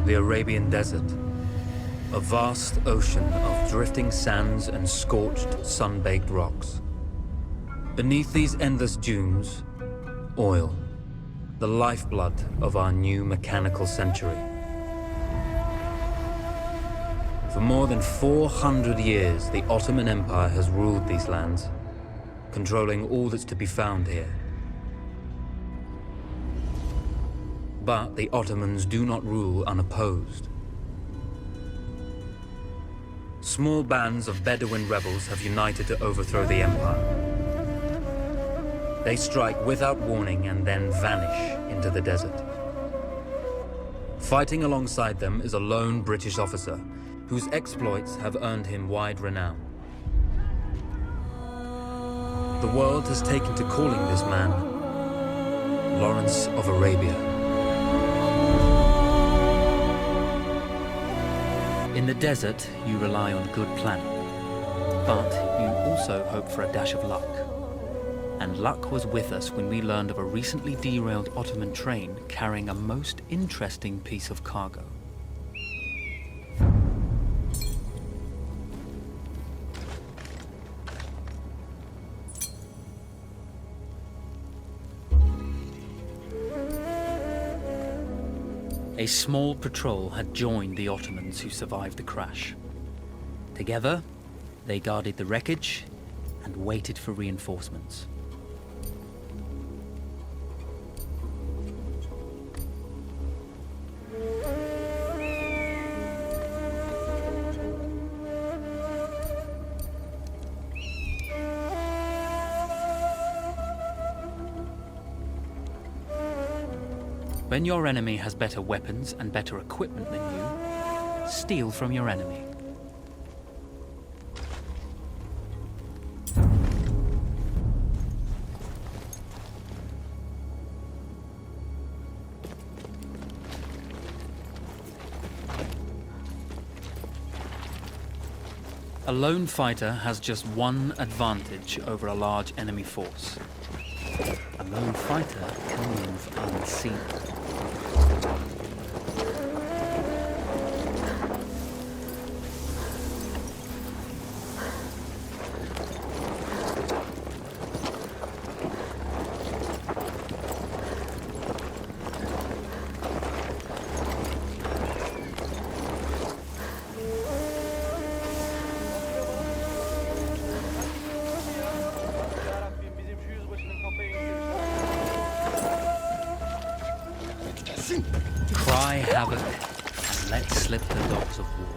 The Arabian Desert. A vast ocean of drifting sands and scorched, sun-baked rocks. Beneath these endless dunes, oil, the lifeblood of our new mechanical century. For more than 400 years, the Ottoman Empire has ruled these lands, controlling all that's to be found here. But the Ottomans do not rule unopposed. Small bands of Bedouin rebels have united to overthrow the empire. They strike without warning and then vanish into the desert. Fighting alongside them is a lone British officer whose exploits have earned him wide renown. The world has taken to calling this man Lawrence of Arabia. In the desert, you rely on good planning, but you also hope for a dash of luck. And luck was with us when we learned of a recently derailed Ottoman train carrying a most interesting piece of cargo. A small patrol had joined the Ottomans who survived the crash. Together, they guarded the wreckage and waited for reinforcements. When your enemy has better weapons and better equipment than you, steal from your enemy. A lone fighter has just one advantage over a large enemy force. A lone fighter can move unseen. Cry havoc and let slip the dogs of war.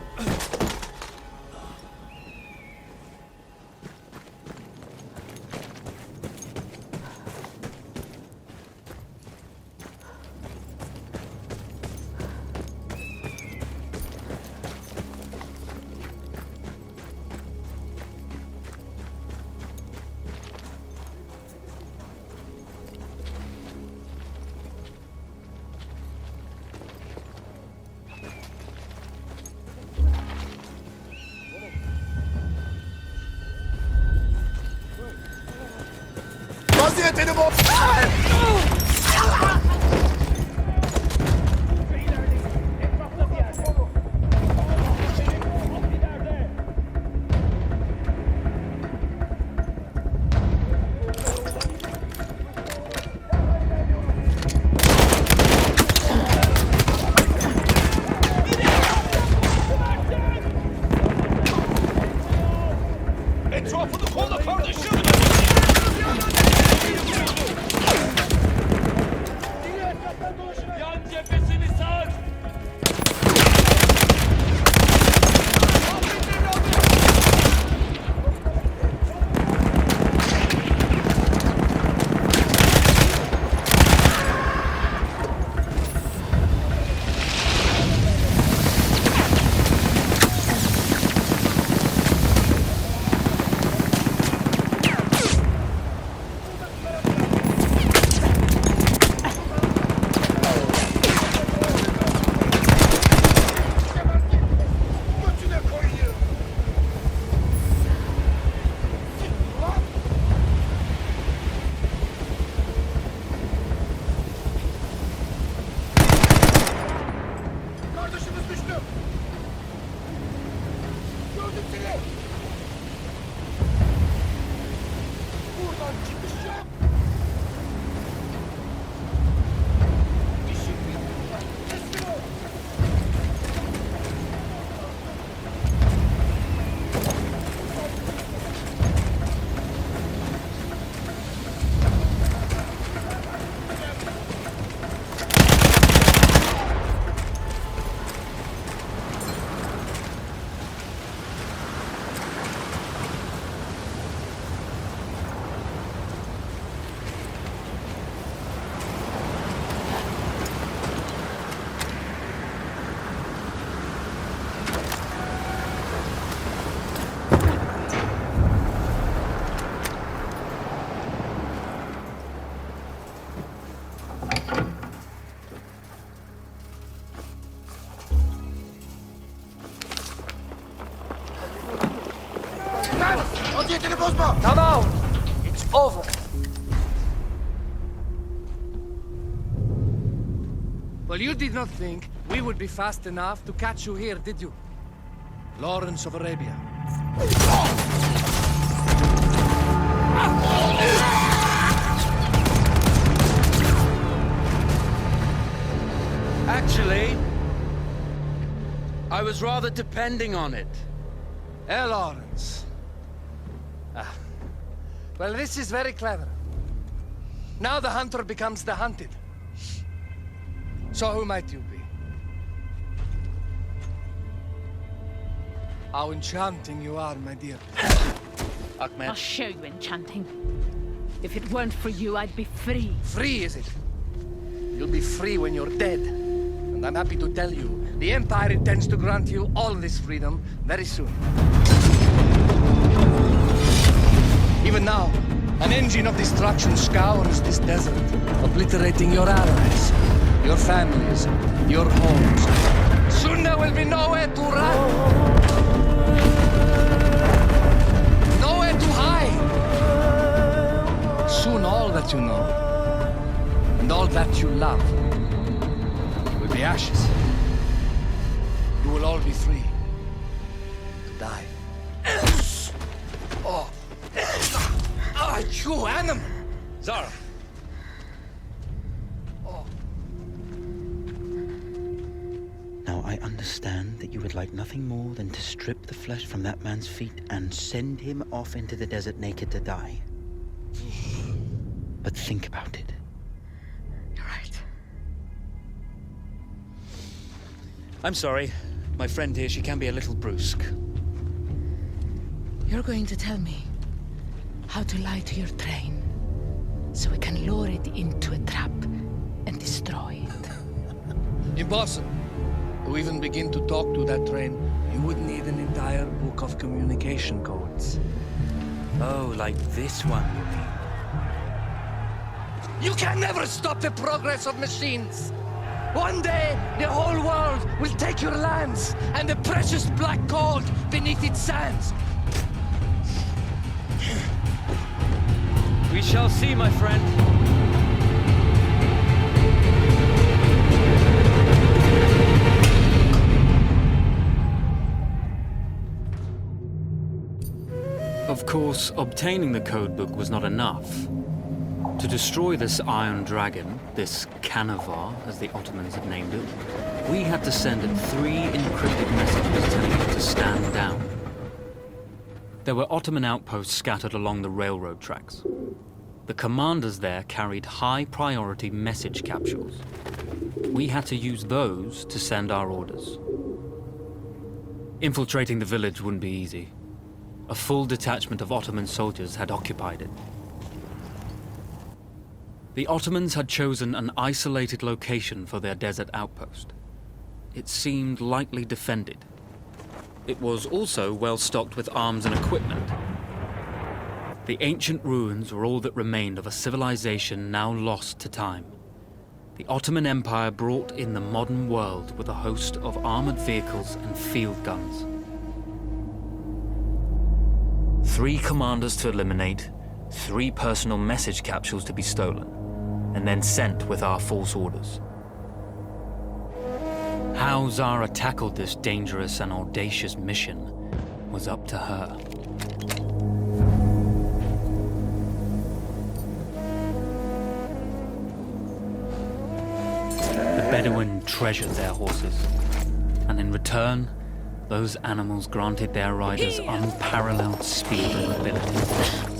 Vaziyetini bul! Etrafını kolla kardeşim! Come out! It's over! Well, you did not think we would be fast enough to catch you here, did you? Lawrence of Arabia. Actually, I was rather depending on it. Lawrence. Well, this is very clever. Now the hunter becomes the hunted. So who might you be? How enchanting you are, my dear. Ahmed. I'll show you enchanting. If it weren't for you, I'd be free. Free, is it? You'll be free when you're dead. And I'm happy to tell you, the Empire intends to grant you all this freedom very soon. Even now, an engine of destruction scours this desert, obliterating your allies, your families, your homes. Soon there will be nowhere to run. Nowhere to hide. Soon all that you know, and all that you love, will be ashes. You will all be free to die. Oh. Ah, you animal! Zara. Now I understand that you would like nothing more than to strip the flesh from that man's feet and send him off into the desert naked to die. But think about it. You're right. I'm sorry. My friend here, she can be a little brusque. You're going to tell me how to lie to your train, so we can lure it into a trap and destroy it. Impossible. To even begin to talk to that train, you would need an entire book of communication codes. Oh, like this one, you mean? You can never stop the progress of machines! One day, the whole world will take your lands and the precious black gold beneath its sands. We shall see, my friend. Of course, obtaining the codebook was not enough. To destroy this Iron Dragon, this Canavar, as the Ottomans had named it, we had to send it 3 encrypted messages telling it to stand down. There were Ottoman outposts scattered along the railroad tracks. The commanders there carried high-priority message capsules. We had to use those to send our orders. Infiltrating the village wouldn't be easy. A full detachment of Ottoman soldiers had occupied it. The Ottomans had chosen an isolated location for their desert outpost. It seemed lightly defended. It was also well stocked with arms and equipment. The ancient ruins were all that remained of a civilization now lost to time. The Ottoman Empire brought in the modern world with a host of armored vehicles and field guns. 3 commanders to eliminate, 3 personal message capsules to be stolen, and then sent with our false orders. How Zara tackled this dangerous and audacious mission was up to her. The Bedouin treasured their horses, and in return, those animals granted their riders unparalleled speed and mobility.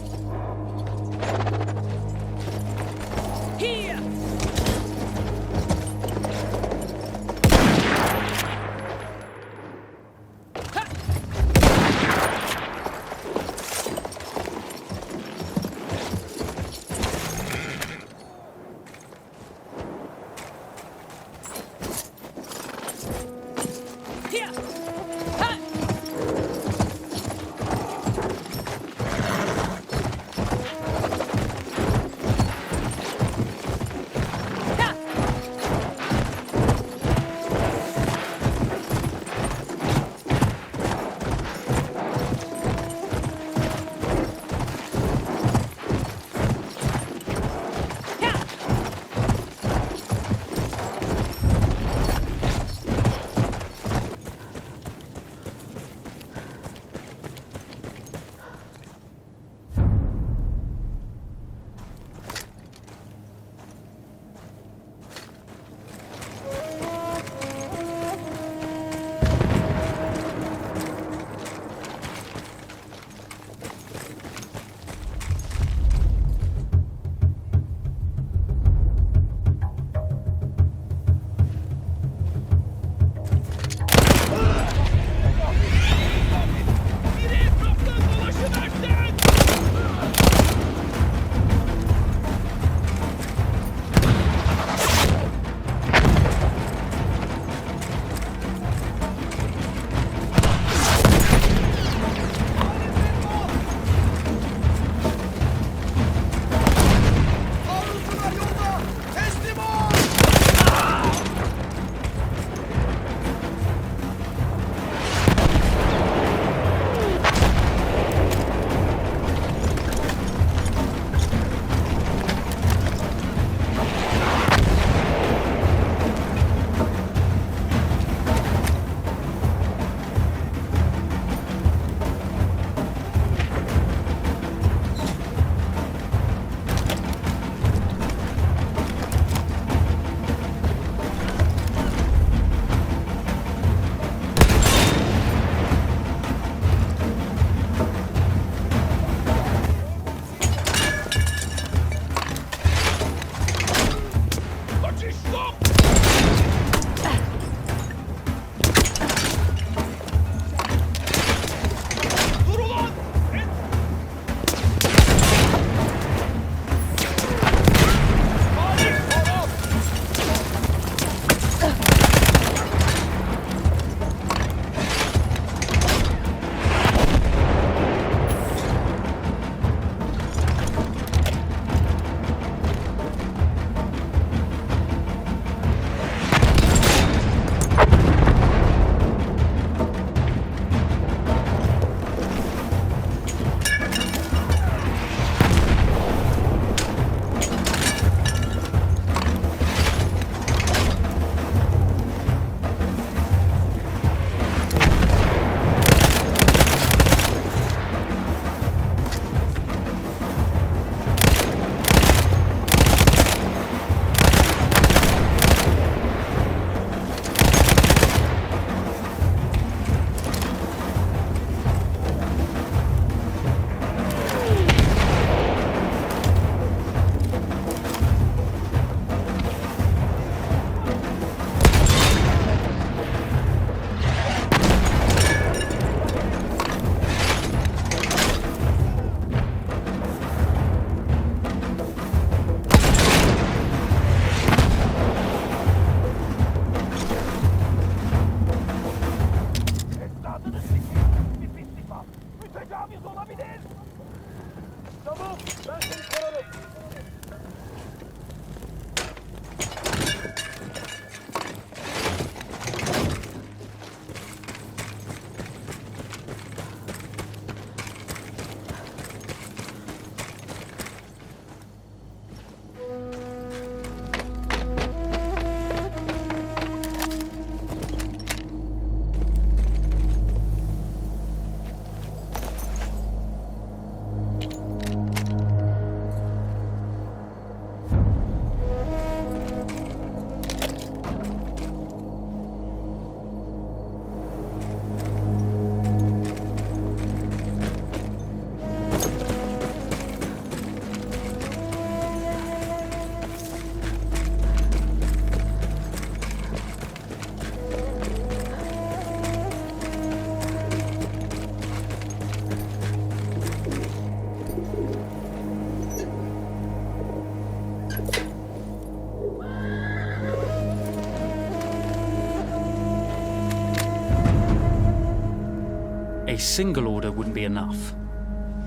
A single order wouldn't be enough.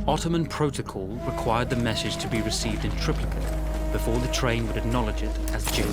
Ottoman protocol required the message to be received in triplicate before the train would acknowledge it as due.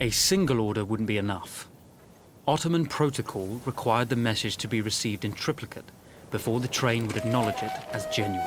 A single order wouldn't be enough. Ottoman protocol required the message to be received in triplicate before the train would acknowledge it as genuine.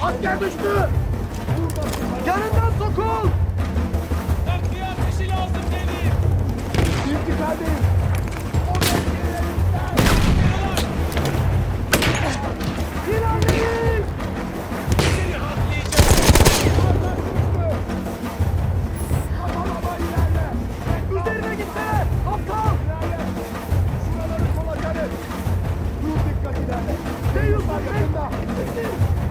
Asker düştü! Yanından sokul! Takviye ateşi lazım dedi. İntikadeyim! İlerleyin! Seni haklayacağım. Üzerine gitsene! Aptal! Şuraları kolaçanı! Dur dikkat ilerle! Değil bak yakında!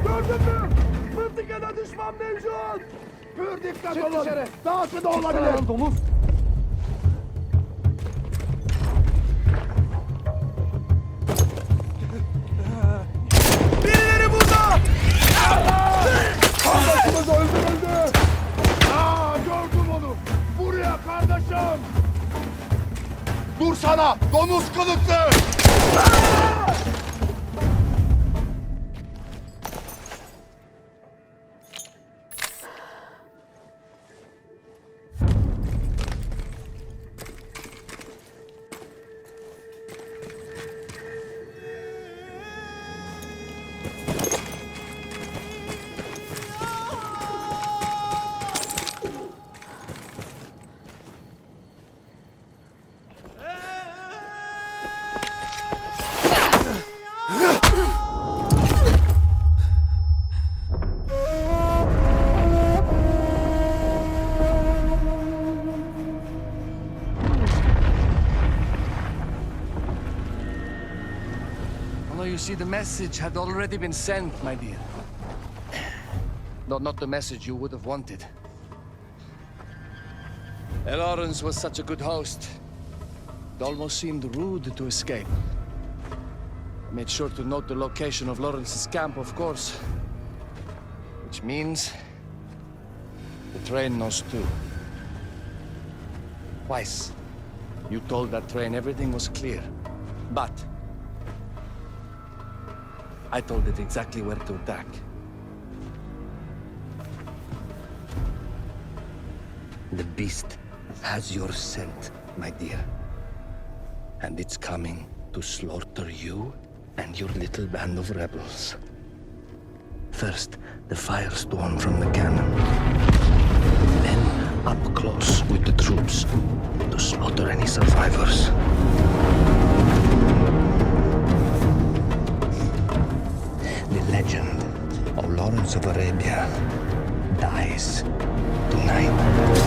Gördün mü? Mıntıkada düşman mevcut! Pür dikkat olun! Dışarı! Dahası da olabilir! Domuz! Birileri burada! Kardeşimiz öldürüldü! Gördüm onu! Buraya kardeşim! Dur sana! Domuz kılıklı! see, the message had already been sent, my dear. No, not the message you would have wanted. Lawrence was such a good host. It almost seemed rude to escape. I made sure to note the location of Lawrence's camp, of course. Which means... the train knows too. Twice, you told that train everything was clear. But... I told it exactly where to attack. The beast has your scent, my dear. And it's coming to slaughter you and your little band of rebels. First, the firestorm from the cannon. Then, up close with the troops to slaughter any survivors. The legend of Lawrence of Arabia dies tonight.